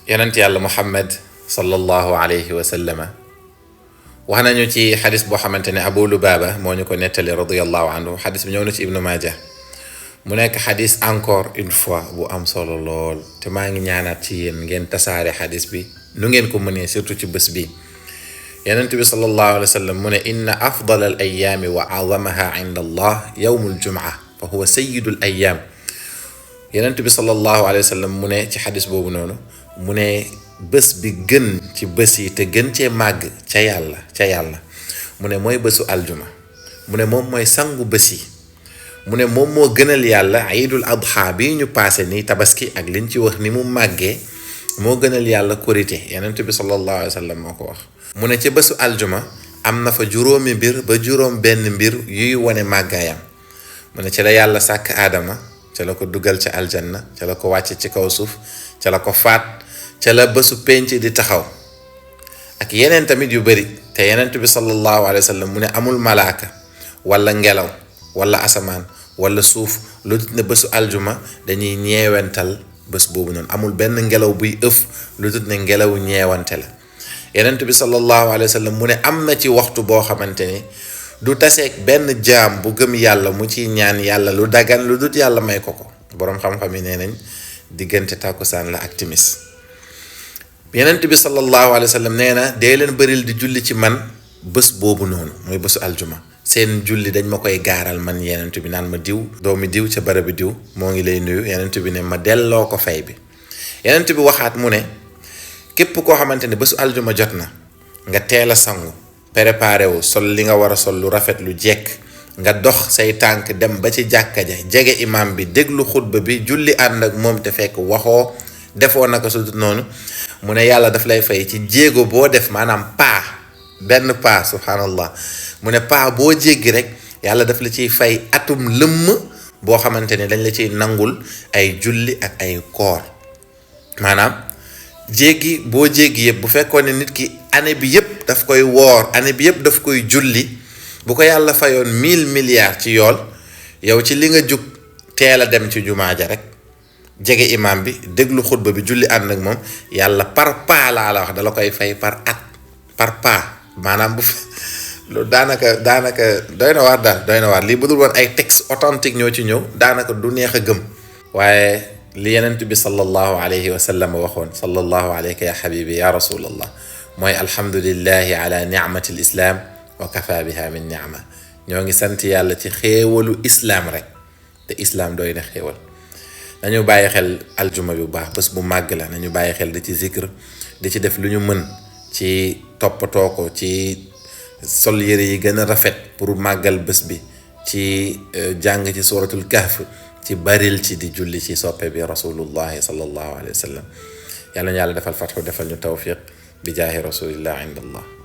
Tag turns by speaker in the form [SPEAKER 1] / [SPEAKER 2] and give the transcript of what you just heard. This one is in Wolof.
[SPEAKER 1] yonent yàlla Muhammad sallallahu alayhi wa sallama wax nañu ci xadis boo xamante ne Abu Lubaaba moo ñu ko nettali radiyallahu anhu xadis bi ñëw na ci Ibnu Maaja mu nekk xadis encore une fois bu am solo lool te maa ngi ñaanaat ci yéen ngeen tasaare xadis bi nu ngeen ko mënee surtout ci bés bi yonent bi sallallahu alayhi wa sallam mu ne inna afdal al ayaami wa azamaha inda allah yawmu aljumaa fa huwa sayyidu al ayaam yonent bi sallallahu alayhi wa sallam mu ne ci xadis boobu noonu mu ne bés bi gën ci bés yi te gën cee màgg ca yàlla mu ne mooy bésu aljuma mu ne moom mooy sangu bés yi mu ne moom moo gënal yàlla iidul adha bi ñu paase nii tabaski ak liñ ci wax ni mu màggee moo gënal yàlla korité yonent bi sallallahu alayhi wa sallam moo ko wax mu ne ca bésu aljuma am na fa juróomi mbir ba juróom benn mbir yuy wane màggaayam mu ne ci la yàlla sàkk aadama ca la ko dugal ca aljanna ca la ko wàcce ci kaw suuf ca la ko faat ca la bésu penc di taxaw ak yeneen tamit yu bari te yonent bi sallallahu alayhi wa sallam mu ne amul malaaka wala ngelaw wala asamaan wala suuf lu dut ne bésu aljuma dañuy ñeewental bés boobu noonu amul benn ngelaw buy ëf lu dut ne ngelawu ñeewante la yonent bi sallallahu alayhi wa sallam mu ne am na ci waxtu boo xamante ni du taseeg benn jaam bu gëm yàlla mu ci ñaan yàlla lu dagan lu dut yàlla may ko boroom xam-xam yi nee nañ diggante tàkkusaan la ak timis yonent bi sallallahu alayhi wa sallam nee na dee leen bëril di julli ci man bés boobu noonu mooy bésu aljuma seen julli dañ ma koy gaaral man yonent bi naan ma diw doomi diw ca barabi diw moo ngi lay nuyu yonent bi ne ma delloo ko fay bi yonent bi waxaat mu ne képp koo xamante ne bésu aljuma jot na nga teel a sangu préparé wu sol li nga war a sol lu rafet lu jekk nga dox say tànk dem ba ci jàkka ja jege imam bi déglu xutba bi julli ànd ak moom te fekk waxoo defoo naka su noonu mu ne yàlla daf lay fay ci jéego boo def maanaam benn subhanallah mu ne boo jéggi rek yàlla daf la ciy fay atum lëmm boo xamante ne dañ la ciy nangul ay julli ak ay koor maanaam boo jéggi yëpp bu fekkoon ne nit ki année bi yëpp daf koy woor année bi yëpp daf koy julli bu ko yàlla fayoon 1000 milliards ci yool yow ci li nga jug teel a dem ci jumaa ja rek jege imam bi déglu xutba bi julli ànd ak moom yàlla par laa la wax dala koy fay par at par maanaam bu loolu daanaka doy na waar lii bu dul woon ay texte authentique ñoo ci ñëw daanaka du neex a gëm waaye li yenent bi sallallahu alayhi wa sallam waxoon sallallahu alayka ya habibi ya rasulallah mooy alhamdulillahi ala ni'mati l islam wa kafa biha min ni'ma ñoo ngi sant yàlla ci xéewalu islaam rek te islaam doy na xéewal nañu bàyyi xel aljuma bu baax bés bu màgg la nañu bàyyi xel di ci zikr di ci def lu ñu mën ci toppatoo ko ci sol yére yi gën a rafet pour màggal bés bi ci jàng ci suratul kahf ci baril ci di julli ci soppe bi rasulullahi sallallahu alayhi wa sallam yàlla ñu yàlla defal fatxu defal ñu tawfiq bi jaahi rasulillah inda allah